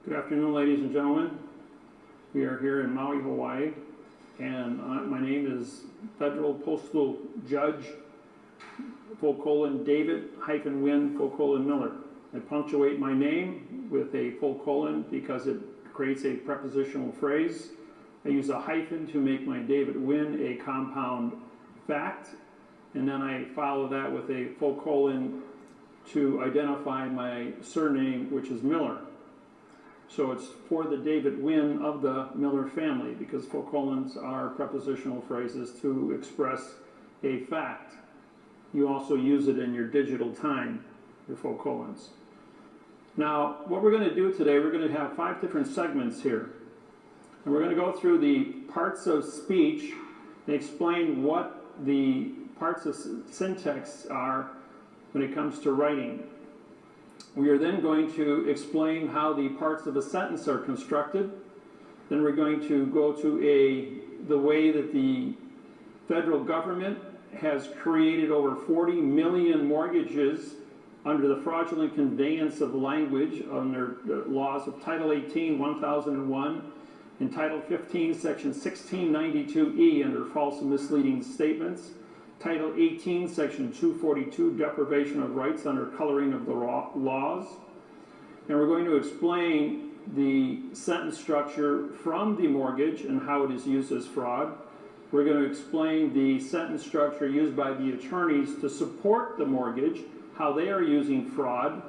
Good afternoon, ladies and gentlemen. We are here in Maui, Hawaii, and my name is Federal Postal Judge David-Wynn-Miller. I punctuate my name with a full colon because it creates a prepositional phrase. I use a hyphen to make my David Wynn a compound fact, and then I follow that with a full colon to identify my surname, which is Miller. So it's for the David Wynn of the Miller family, because full colons are prepositional phrases to express a fact. You also use it in your digital time, your full colons. Now, what we're going to do today, we're going to have 5 different segments here. And we're going to go through the parts of speech and explain what the parts of syntax are when it comes to writing. We are then going to explain how the parts of a sentence are constructed. Then we're going to go to the way that the federal government has created over 40 million mortgages under the fraudulent conveyance of language under the laws of Title 18, 1001, and Title 15, Section 1692E under false and misleading statements, Title 18, Section 242, deprivation of rights under coloring of the laws. And we're going to explain the sentence structure from the mortgage and how it is used as fraud. We're going to explain the sentence structure used by the attorneys to support the mortgage, how they are using fraud.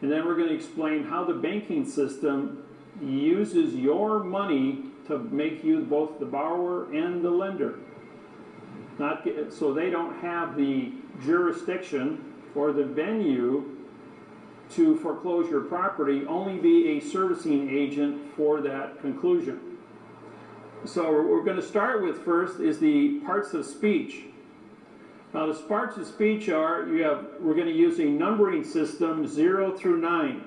And then we're going to explain how the banking system uses your money to make you both the borrower and the lender. So they don't have the jurisdiction or the venue to foreclose your property, only be a servicing agent for that conclusion. So what we're going to start with first is the parts of speech. Now the parts of speech are, we're going to use a numbering system 0 through 9.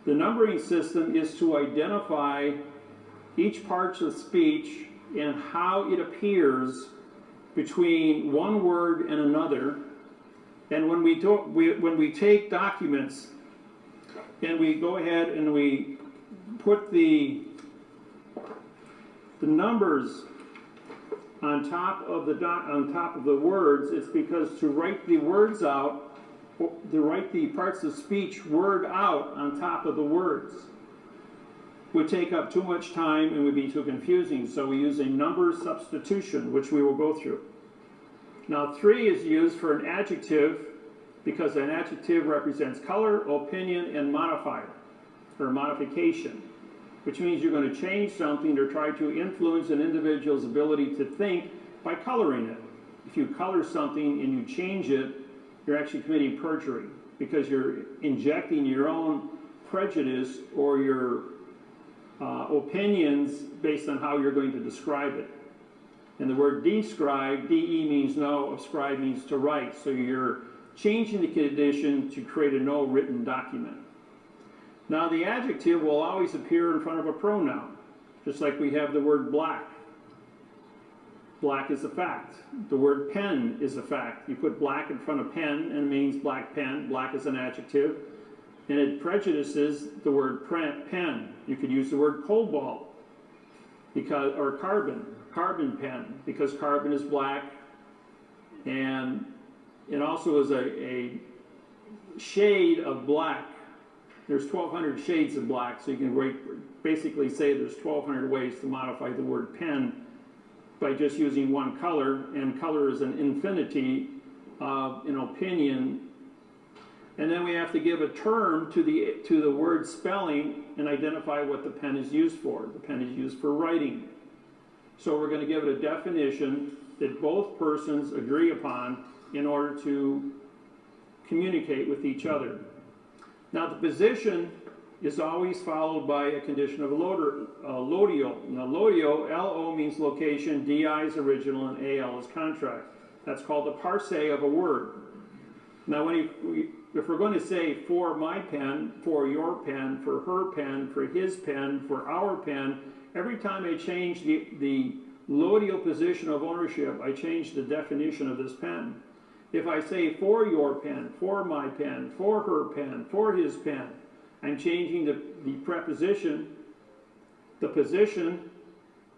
The numbering system is to identify each part of speech and how it appears between one word and another. And when we take documents and we go ahead and we put the numbers on top of the words, it's because to write the words out, to write the parts of speech word out on top of the words would take up too much time and would be too confusing. So we use a number substitution, which we will go through. Now 3 is used for an adjective because an adjective represents color, opinion, and modifier, or modification, which means you're going to change something or try to influence an individual's ability to think by coloring it. If you color something and you change it, you're actually committing perjury because you're injecting your own prejudice or your opinions based on how you're going to describe it. And the word describe, DE means know, ascribe means to write. So you're changing the condition to create a no written document. Now the adjective will always appear in front of a pronoun, just like we have the word black. Black is a fact. The word pen is a fact. You put black in front of pen and it means black pen. Black is an adjective. And it prejudices the word pen. You could use the word cobalt or carbon pen, because carbon is black, and it also is a shade of black. There's 1,200 shades of black, so you can basically say there's 1,200 ways to modify the word pen by just using one color, and color is an infinity of an opinion. And then we have to give a term to the word spelling and identify what the pen is used for. The pen is used for writing. So we're going to give it a definition that both persons agree upon in order to communicate with each other. Now the position is always followed by a condition of lodio. Now lodio, L-O means location, D-I is original, and A-L is contract. That's called the parse of a word. Now if we're going to say for my pen, for your pen, for her pen, for his pen, for our pen, every time I change the lodio position of ownership, I change the definition of this pen. If I say for your pen, for my pen, for her pen, for his pen, I'm changing the preposition, the position,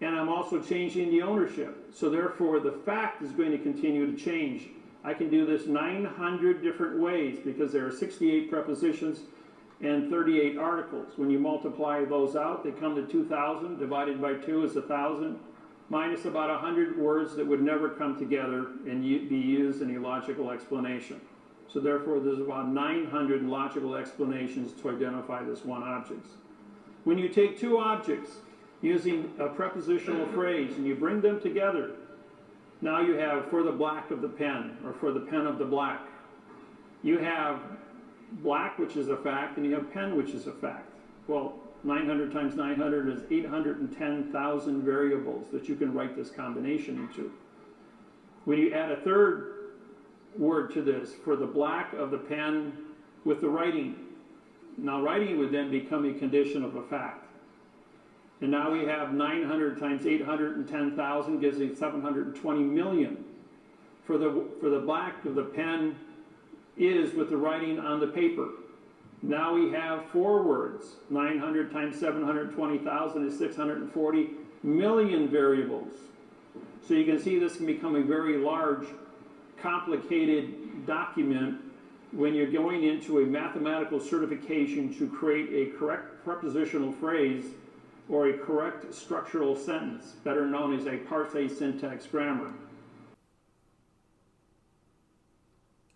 and I'm also changing the ownership. So therefore, the fact is going to continue to change. I can do this 900 different ways because there are 68 prepositions and 38 articles. When you multiply those out, they come to 2,000. Divided by 2 is 1,000, minus about 100 words that would never come together and be used in a logical explanation. So therefore, there's about 900 logical explanations to identify this one object. When you take two objects using a prepositional phrase and you bring them together, now you have for the black of the pen, or for the pen of the black. You have black, which is a fact, and you have pen, which is a fact. Well, 900 times 900 is 810,000 variables that you can write this combination into. When you add a third word to this, for the black of the pen with the writing, now writing would then become a condition of a fact. And now we have 900 times 810,000 gives you 720 million. For the black of the pen is with the writing on the paper. Now we have four words. 900 times 720,000 is 640 million variables. So you can see this can become a very large, complicated document when you're going into a mathematical certification to create a correct prepositional phrase or a correct structural sentence, better known as a parse syntax grammar.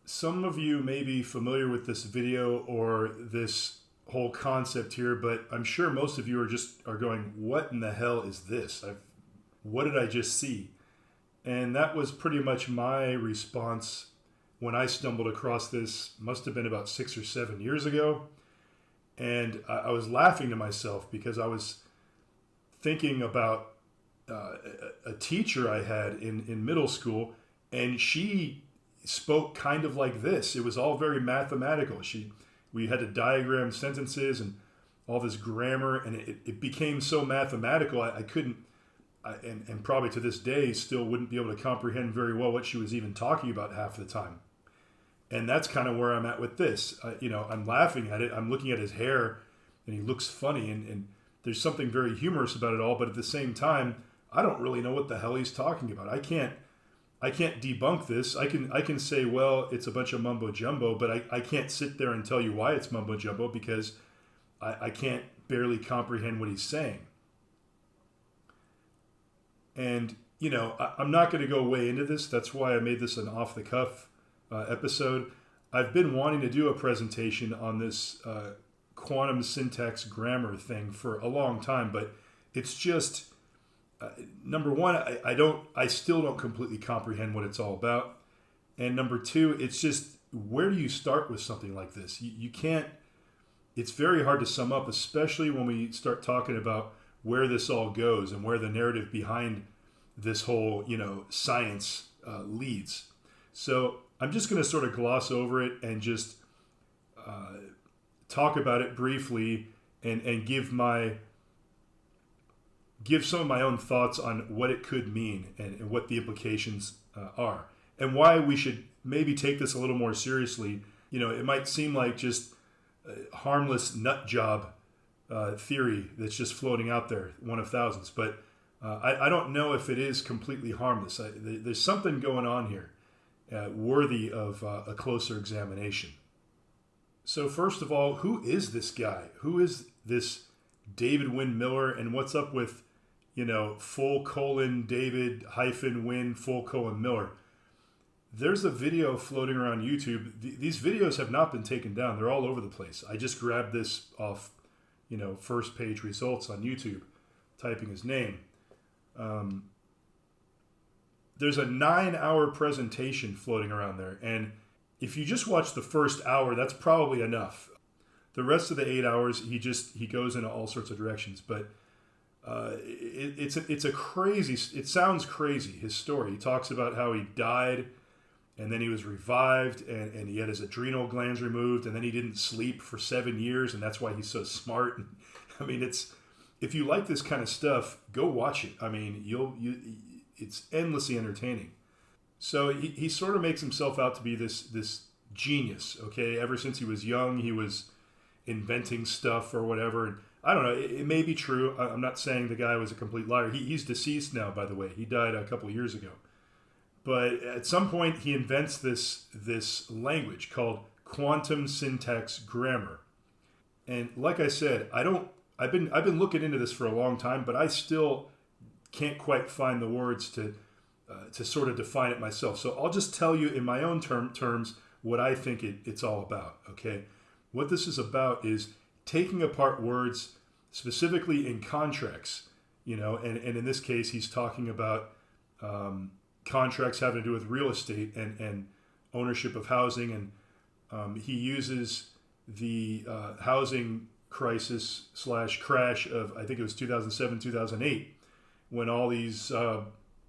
Some of you may be familiar with this video or this whole concept here, but I'm sure most of you are going, what in the hell is this? What did I just see? And that was pretty much my response when I stumbled across this. Must have been about 6 or 7 years ago. And I was laughing to myself because I was thinking about a teacher I had in middle school, and she spoke kind of like this. It was all very mathematical. We had to diagram sentences and all this grammar, and it became so mathematical I couldn't, and probably to this day still wouldn't be able to comprehend very well what she was even talking about half the time. And that's kind of where I'm at with this. I'm laughing at it. I'm looking at his hair, and he looks funny, and there's something very humorous about it all. But at the same time, I don't really know what the hell he's talking about. I can't debunk this. I can say, well, it's a bunch of mumbo jumbo, but I can't sit there and tell you why it's mumbo jumbo because I can't barely comprehend what he's saying. And I'm not going to go way into this. That's why I made this an off the cuff episode. I've been wanting to do a presentation on this quantum syntax grammar thing for a long time, but it's just number one, I still don't completely comprehend what it's all about, and number two, it's just, where do you start with something like this? You can't. It's very hard to sum up, especially when we start talking about where this all goes and where the narrative behind this whole science leads. So I'm just going to sort of gloss over it and just talk about it briefly and give some of my own thoughts on what it could mean and what the implications are, and why we should maybe take this a little more seriously. It might seem like just a harmless nut job theory that's just floating out there, one of thousands, but I don't know if it is completely harmless. There's something going on here worthy of a closer examination. So first of all, who is this guy? Who is this David Wynn Miller, and what's up with, David Wynn Miller? There's a video floating around YouTube. These videos have not been taken down. They're all over the place. I just grabbed this off, first page results on YouTube, typing his name. There's a 9-hour presentation floating around there, and if you just watch the first hour, that's probably enough. The rest of the 8 hours, he goes into all sorts of directions, but it's a crazy. It sounds crazy. His story. He talks about how he died, and then he was revived, and he had his adrenal glands removed, and then he didn't sleep for 7 years, and that's why he's so smart. I mean, if you like this kind of stuff, go watch it. I mean, it's endlessly entertaining. So he sort of makes himself out to be this genius. Okay, ever since he was young, he was inventing stuff or whatever. And I don't know. It may be true. I'm not saying the guy was a complete liar. He's deceased now, by the way. He died a couple of years ago. But at some point, he invents this language called quantum syntax grammar. And like I said, I've been looking into this for a long time, but I still can't quite find the words to sort of define it myself. So I'll just tell you in my own terms what I think it's all about. Okay, what this is about is taking apart words, specifically in contracts. And in this case, he's talking about contracts having to do with real estate and ownership of housing, and he uses the housing crisis / crash of, I think it was 2007, 2008, when all these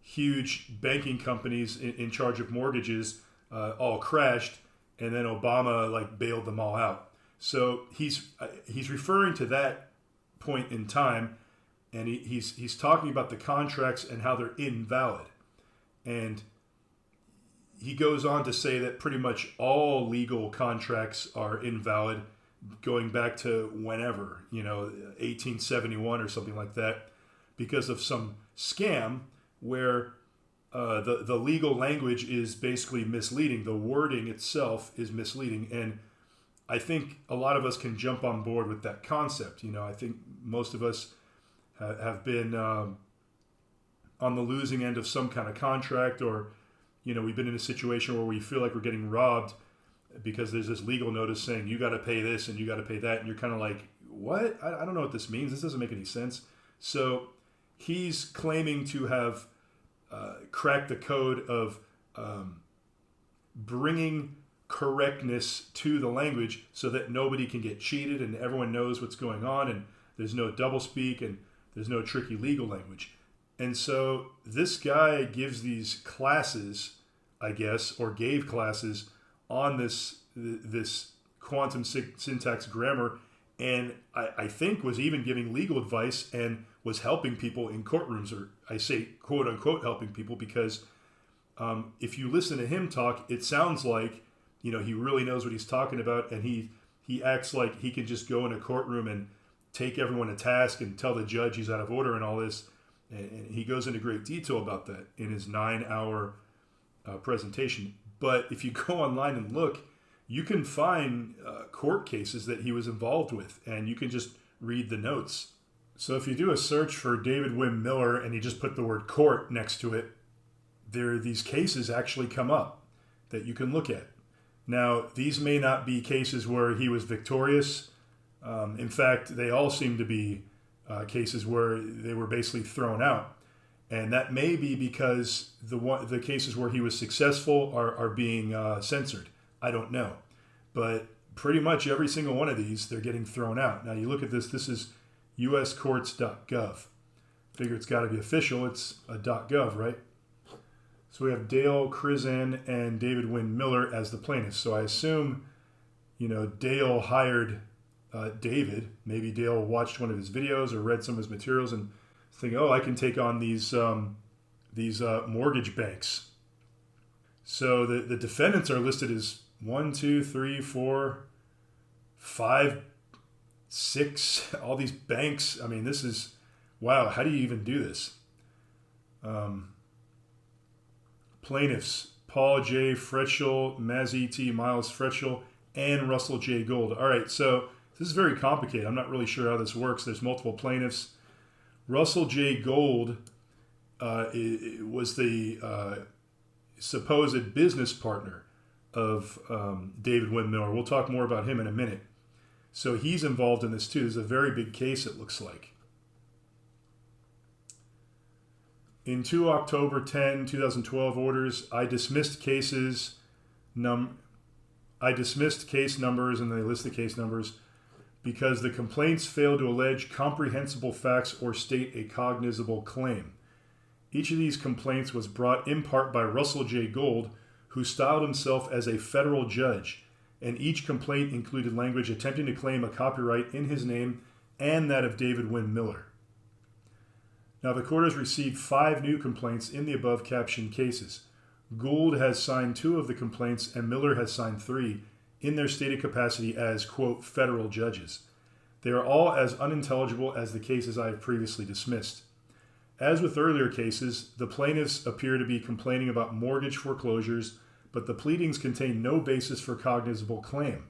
huge banking companies in charge of mortgages all crashed, and then Obama bailed them all out. So he's referring to that point in time, and he's talking about the contracts and how they're invalid. And he goes on to say that pretty much all legal contracts are invalid, going back to whenever, 1871 or something like that, because of some scam where the legal language is basically misleading. The wording itself is misleading. And I think a lot of us can jump on board with that concept. I think most of us have been on the losing end of some kind of contract, or we've been in a situation where we feel like we're getting robbed because there's this legal notice saying you got to pay this and you got to pay that, and you're kind of like, what? I don't know what this means. This doesn't make any sense. So he's claiming to have cracked the code of bringing correctness to the language so that nobody can get cheated and everyone knows what's going on, and there's no doublespeak and there's no tricky legal language. And so this guy gives these classes, I guess, or gave classes on this quantum syntax grammar, and I think was even giving legal advice and was helping people in courtrooms, or I say quote unquote helping people, because if you listen to him talk, it sounds like he really knows what he's talking about, and he acts like he can just go in a courtroom and take everyone to task and tell the judge he's out of order and all this. And he goes into great detail about that in his 9-hour presentation. But if you go online and look, you can find court cases that he was involved with, and you can just read the notes. So if you do a search for David Wynn Miller and you just put the word court next to it, these cases actually come up that you can look at. Now, these may not be cases where he was victorious. In fact, they all seem to be cases where they were basically thrown out, and that may be because the cases where he was successful are being censored. I don't know, but pretty much every single one of these, they're getting thrown out. Now you look at this. This is uscourts.gov. Figure it's got to be official. It's a .gov, right? So we have Dale Krizan and David Wynn Miller as the plaintiffs. So I assume, Dale hired David. Maybe Dale watched one of his videos or read some of his materials and think, oh, I can take on these mortgage banks. So the defendants are listed as 1, 2, 3, 4, 5, 6, all these banks. I mean, this is, wow, how do you even do this? Plaintiffs, Paul J. Fretchel, Mazzy T. Miles Fretchel, and Russell J. Gold. All right, so this is very complicated. I'm not really sure how this works. There's multiple plaintiffs. Russell J. Gold was the supposed business partner of David Wynn Miller. We'll talk more about him in a minute. So he's involved in this too. This is a very big case, it looks like. In 2 October 10, 2012 orders, I dismissed case numbers, and they list the case numbers, because the complaints failed to allege comprehensible facts or state a cognizable claim. Each of these complaints was brought in part by Russell J. Gold, who styled himself as a federal judge, and each complaint included language attempting to claim a copyright in his name and that of David Wynn Miller. Now, the court has received 5 new complaints in the above captioned cases. Gould has signed 2 of the complaints and Miller has signed 3, in their stated capacity as, quote, federal judges. They are all as unintelligible as the cases I have previously dismissed. As with earlier cases, the plaintiffs appear to be complaining about mortgage foreclosures, but the pleadings contain no basis for cognizable claim.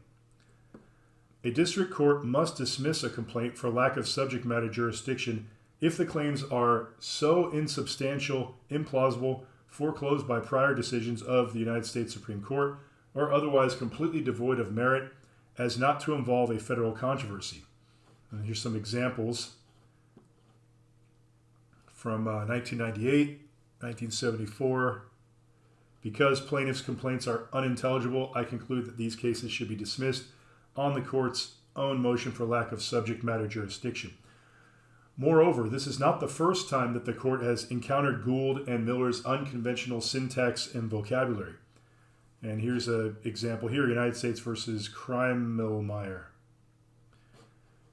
A district court must dismiss a complaint for lack of subject matter jurisdiction if the claims are so insubstantial, implausible, foreclosed by prior decisions of the United States Supreme Court, or otherwise completely devoid of merit as not to involve a federal controversy. And here's some examples from 1998, 1974. Because plaintiffs' complaints are unintelligible, I conclude that these cases should be dismissed on the court's own motion for lack of subject matter jurisdiction. Moreover, this is not the first time that the court has encountered Gould and Miller's unconventional syntax and vocabulary. And here's an example here, United States versus Krimelmeyer.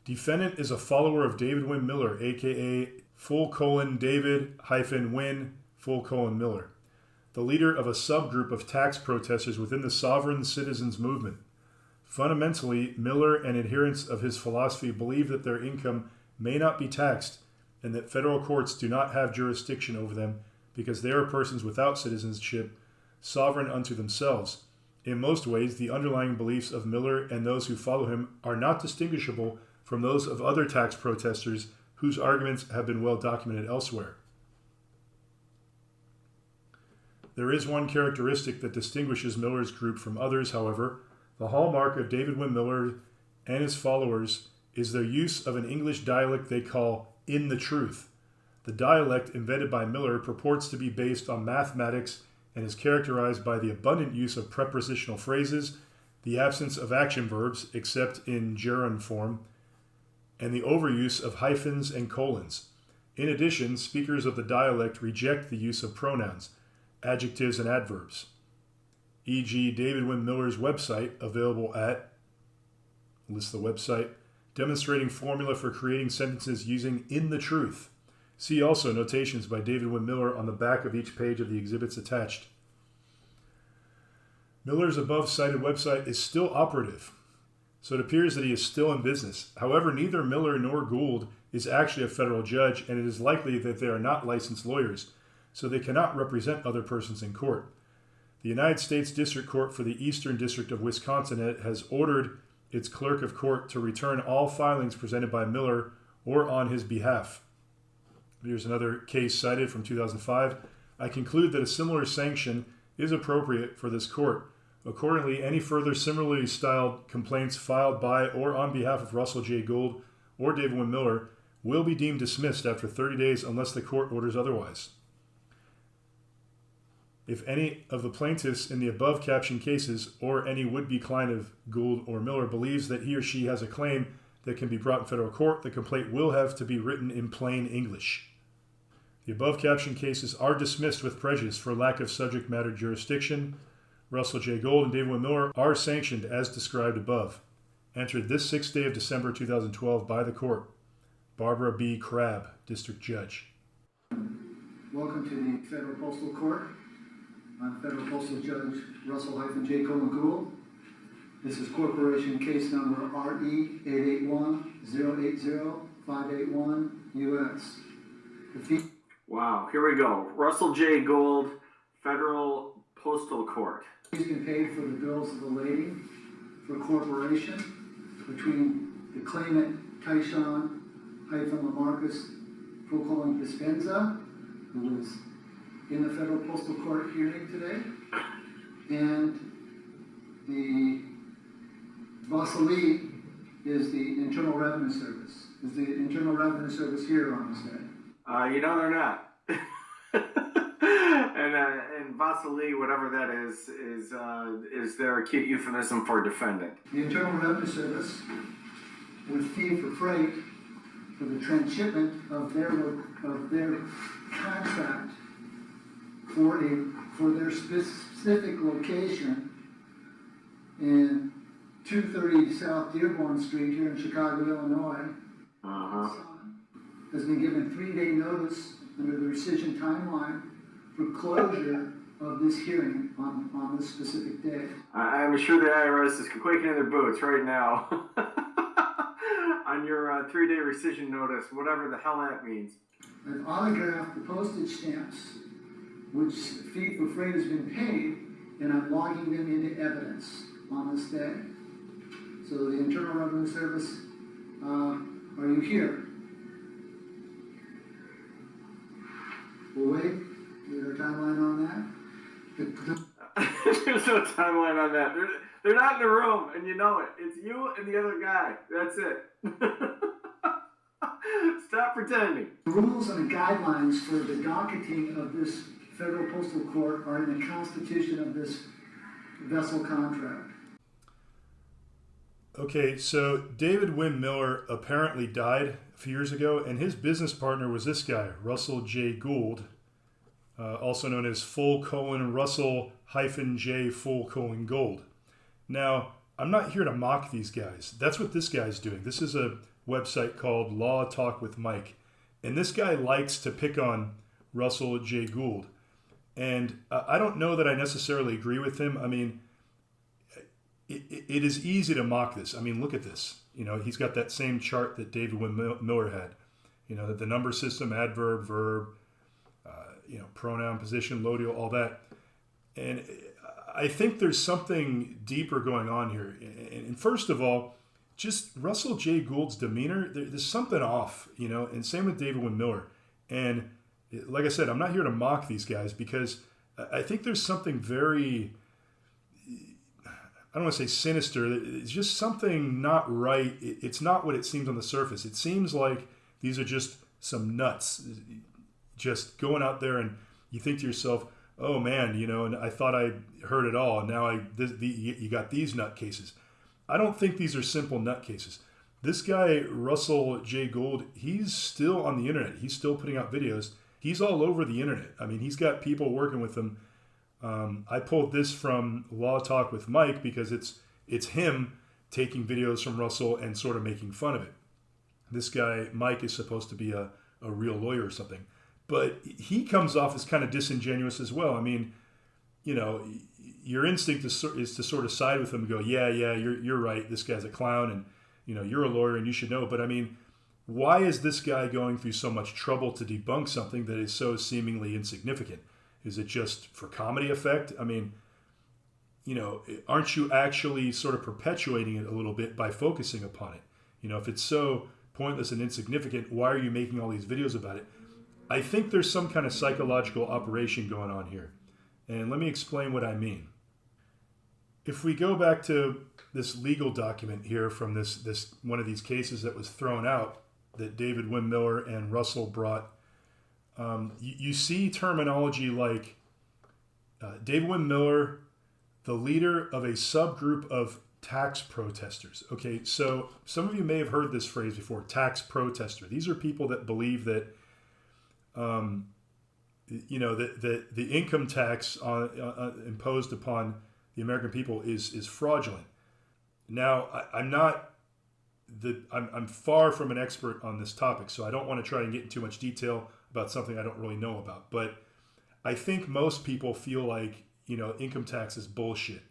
Defendant is a follower of David Wynn Miller, a.k.a. David-Wynn, Miller, the leader of a subgroup of tax protesters within the sovereign citizens movement. Fundamentally, Miller and adherents of his philosophy believe that their income may not be taxed and that federal courts do not have jurisdiction over them because they are persons without citizenship, sovereign unto themselves. In most ways, the underlying beliefs of Miller and those who follow him are not distinguishable from those of other tax protesters whose arguments have been well documented elsewhere. There is one characteristic that distinguishes Miller's group from others, however. The hallmark of David Wynn Miller and his followers is their use of an English dialect they call "in the truth." The dialect invented by Miller purports to be based on mathematics and is characterized by the abundant use of prepositional phrases, the absence of action verbs except in gerund form, and the overuse of hyphens and colons. In addition, speakers of the dialect reject the use of pronouns, adjectives, and adverbs. E.g., David Wynn Miller's website, available at, lists the website, demonstrating formula for creating sentences using "in the truth." See also notations by David Wynn Miller on the back of each page of the exhibits attached. Miller's above-cited website is still operative, so it appears that he is still in business. However, neither Miller nor Gould is actually a federal judge, and it is likely that they are not licensed lawyers, so they cannot represent other persons in court. The United States District Court for the Eastern District of Wisconsin has ordered its clerk of court to return all filings presented by Miller or on his behalf. Here's another case cited from 2005. I conclude that a similar sanction is appropriate for this court. Accordingly, any further similarly styled complaints filed by or on behalf of Russell J. Gould or David Wynn Miller will be deemed dismissed after 30 days unless the court orders otherwise. If any of the plaintiffs in the above captioned cases or any would-be client of Gould or Miller believes that he or she has a claim that can be brought in federal court, the complaint will have to be written in plain English. The above captioned cases are dismissed with prejudice for lack of subject matter jurisdiction. Russell J. Gould and David Wynn Miller are sanctioned as described above. Entered this 6th day of December 2012 by the court. Barbara B. Crabb, District Judge. Welcome to the Federal Postal Court. I'm Federal Postal Judge Russell-J. Colin Gould. This is Corporation Case Number RE-881-080-581 US. Wow, here we go. Russell J. Gould, Federal Postal Court. Fees can pay for the bills of the lady for corporation between the claimant Tyshawn Lamarcus Dispenza, who is in the Federal Postal Court hearing today, and the Vasily is the Internal Revenue Service. Is the Internal Revenue Service here on this day? You know they're not. And Vasily, whatever that is their cute euphemism for defendant. The Internal Revenue Service would fee for freight for the transshipment of their contract for their specific location in 230 South Dearborn Street here in Chicago, Illinois. Has been given 3-day notice under the rescission timeline for closure of this hearing on this specific day. I'm sure the IRS is quaking in their boots right now on your 3-day rescission notice, whatever the hell that means. I've autographed the postage stamps, which fee for freight has been paid, and I'm logging them into evidence on this day. So the Internal Revenue Service, are you here? We'll wait. Is there a timeline on that? There's no timeline on that. They're not in the room, and you know it. It's you and the other guy. That's it. Stop pretending. The rules and the guidelines for the docketing of this federal postal court are in the constitution of this vessel contract. Okay, so David Wynn Miller apparently died a few years ago, and his business partner was this guy, Russell J. Gould, also known as Russell-J Gold. Now, I'm not here to mock these guys. That's what this guy's doing. This is a website called Law Talk with Mike, and this guy likes to pick on Russell J. Gould. And I don't know that I necessarily agree with him. I mean, it is easy to mock this. I mean, look at this. You know, he's got that same chart that David Wynn Miller had. You know, the number system, adverb, verb, pronoun, position, loadial, all that. And I think there's something deeper going on here. And first of all, just Russell J. Gould's demeanor, there's something off, you know, and same with David Wynn Miller. And like I said, I'm not here to mock these guys because I think there's something very, I don't want to say sinister. It's just something not right. It's not what it seems on the surface. It seems like these are just some nuts just going out there, and you think to yourself, oh man, you know, and I thought I heard it all, and now you got these nut cases. I don't think these are simple nut cases. This guy, Russell J. Gould, he's still on the internet. He's still putting out videos. He's all over the internet. I mean, he's got people working with him. I pulled this from Law Talk with Mike because it's him taking videos from Russell and sort of making fun of it. This guy, Mike, is supposed to be a real lawyer or something. But he comes off as kind of disingenuous as well. I mean, you know, your instinct is to sort of side with him and go, yeah, you're right. This guy's a clown and, you know, you're a lawyer and you should know. But I mean, why is this guy going through so much trouble to debunk something that is so seemingly insignificant? Is it just for comedy effect? I mean, you know, aren't you actually sort of perpetuating it a little bit by focusing upon it? You know, if it's so pointless and insignificant, why are you making all these videos about it? I think there's some kind of psychological operation going on here. And let me explain what I mean. If we go back to this legal document here from this one of these cases that was thrown out that David Wynn Miller and Russell brought, you see terminology like David Wynn Miller, the leader of a subgroup of tax protesters. Okay, so some of you may have heard this phrase before, tax protester. These are people that believe that you know, that the income tax imposed upon the American people is fraudulent. Now, I'm far from an expert on this topic, so I don't want to try and get into too much detail about something I don't really know about. But I think most people feel like, you know, income tax is bullshit.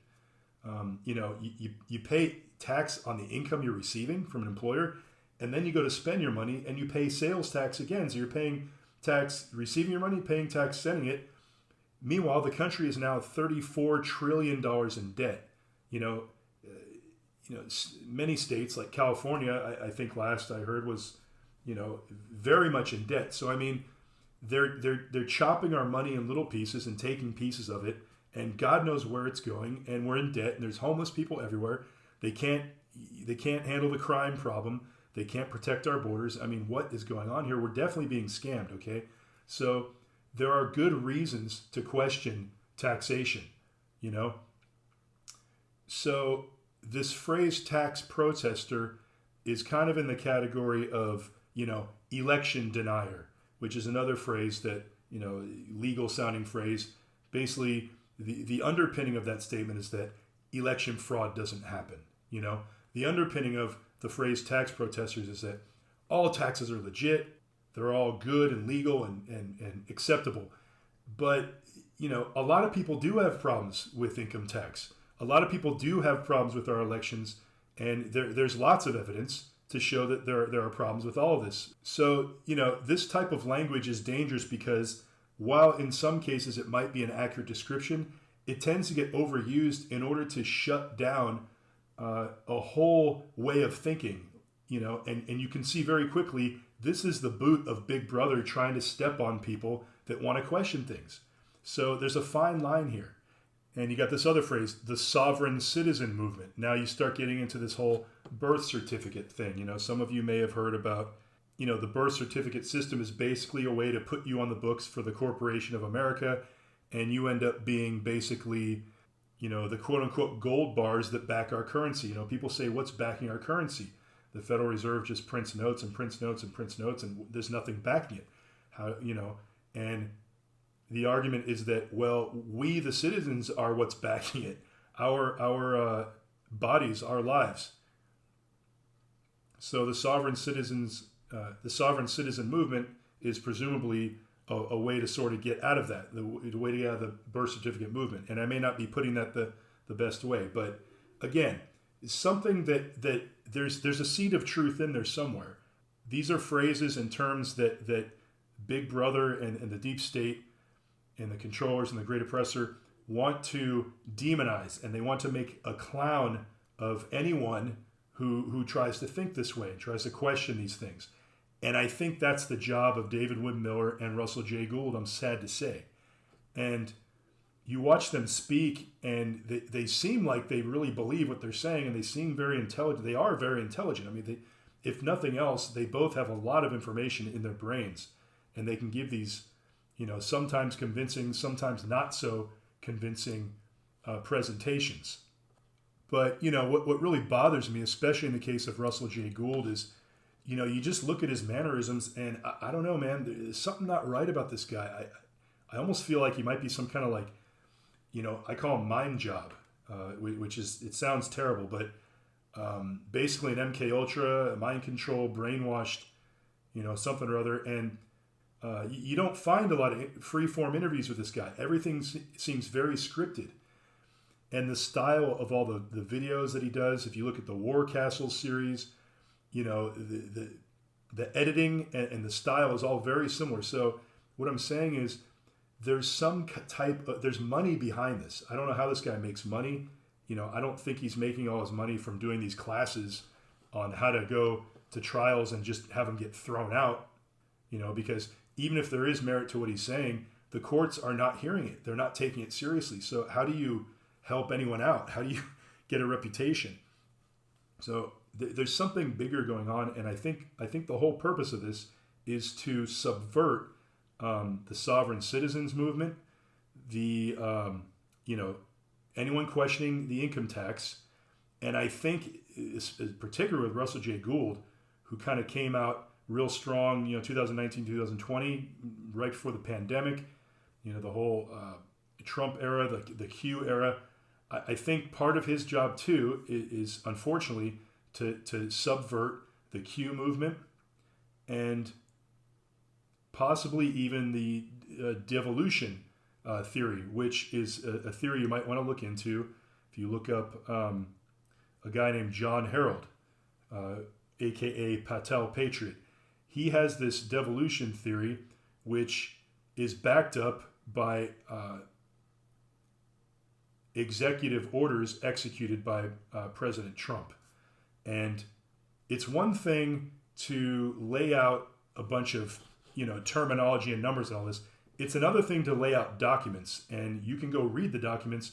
You know, you pay tax on the income you're receiving from an employer, and then you go to spend your money and you pay sales tax again. So you're paying tax receiving your money, paying tax sending it. Meanwhile, the country is now $34 trillion in debt. You know, many states like California, I think last I heard was, you know, very much in debt. So I mean, they're chopping our money in little pieces and taking pieces of it, and God knows where it's going. And we're in debt, and there's homeless people everywhere. They can't handle the crime problem. They can't protect our borders. I mean, what is going on here? We're definitely being scammed, okay? So there are good reasons to question taxation, you know? So this phrase tax protester is kind of in the category of, you know, election denier, which is another phrase that, you know, legal sounding phrase. Basically, the underpinning of that statement is that election fraud doesn't happen, you know? The underpinning of the phrase tax protesters is that all taxes are legit, they're all good and legal and acceptable. But a lot of people do have problems with income tax. A lot of people do have problems with our elections, and there's lots of evidence to show that there are problems with all of this. So, this type of language is dangerous because while in some cases it might be an accurate description, it tends to get overused in order to shut down a whole way of thinking, and you can see very quickly this is the boot of Big Brother trying to step on people that want to question things. So there's a fine line here. And you got this other phrase, the sovereign citizen movement. Now you start getting into this whole birth certificate thing. Some of you may have heard about, the birth certificate system is basically a way to put you on the books for the Corporation of America, and you end up being basically, the quote unquote gold bars that back our currency. People say, what's backing our currency? The Federal Reserve just prints notes and prints notes and prints notes, and there's nothing backing it. And the argument is that, well, we, the citizens, are what's backing it. Our bodies, our lives. So the sovereign citizen movement is presumably a way to sort of get out of that, the way to get out of the birth certificate movement. And I may not be putting that the best way, but again, it's something that there's a seed of truth in there somewhere. These are phrases and terms that Big Brother and the deep state and the controllers and the great oppressor want to demonize, and they want to make a clown of anyone who tries to think this way, tries to question these things. And I think that's the job of David Wynn Miller and Russell J. Gould, I'm sad to say. And you watch them speak, and they seem like they really believe what they're saying, and they seem very intelligent. They are very intelligent. I mean, if nothing else, they both have a lot of information in their brains, and they can give these sometimes convincing, sometimes not so convincing presentations. But, what really bothers me, especially in the case of Russell J. Gould, is, you just look at his mannerisms, and I don't know, man, there's something not right about this guy. I almost feel like he might be some kind of like, I call him mind job, which is, it sounds terrible, but basically an MK Ultra, mind control, brainwashed, something or other. And you don't find a lot of free-form interviews with this guy. Everything seems very scripted. And the style of all the videos that he does, if you look at the War Castle series, the editing and the style is all very similar. So what I'm saying is there's some there's money behind this. I don't know how this guy makes money. I don't think he's making all his money from doing these classes on how to go to trials and just have him get thrown out, because even if there is merit to what he's saying, the courts are not hearing it. They're not taking it seriously. So how do you help anyone out? How do you get a reputation? So there's something bigger going on, and I think the whole purpose of this is to subvert the sovereign citizens movement, the anyone questioning the income tax, and I think particularly with Russell J. Gould, who kind of came out real strong, 2019, 2020, right before the pandemic, the whole Trump era, the Q era. I think part of his job too is unfortunately to subvert the Q movement and possibly even the devolution theory, which is a theory you might want to look into if you look up a guy named John Harold, aka Patel Patriot. He has this devolution theory, which is backed up by executive orders executed by President Trump. And it's one thing to lay out a bunch of terminology and numbers and all this. It's another thing to lay out documents, and you can go read the documents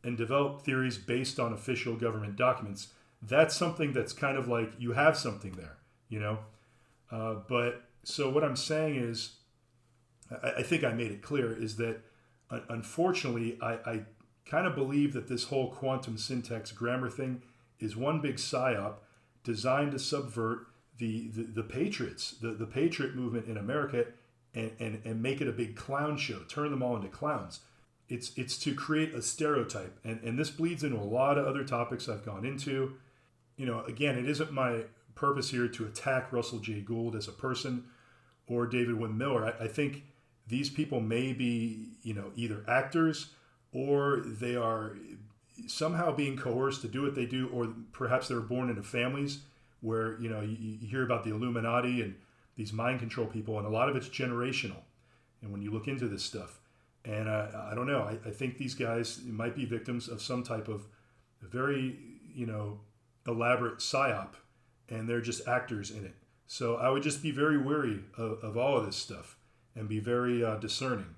and develop theories based on official government documents. That's something that's kind of like you have something there, But so what I'm saying is, I think I made it clear, is that unfortunately, I kind of believe that this whole quantum syntax grammar thing is one big psyop designed to subvert the patriots, the patriot movement in America, and make it a big clown show, turn them all into clowns. It's to create a stereotype, and this bleeds into a lot of other topics I've gone into. Again, it isn't my purpose here to attack Russell J. Gould as a person or David Wynn Miller. I think these people may be, either actors or they are somehow being coerced to do what they do, or perhaps they were born into families where, you hear about the Illuminati and these mind control people, and a lot of it's generational. And when you look into this stuff, and I don't know, I think these guys might be victims of some type of very, elaborate psyop, and they're just actors in it. So I would just be very wary of all of this stuff and be very discerning.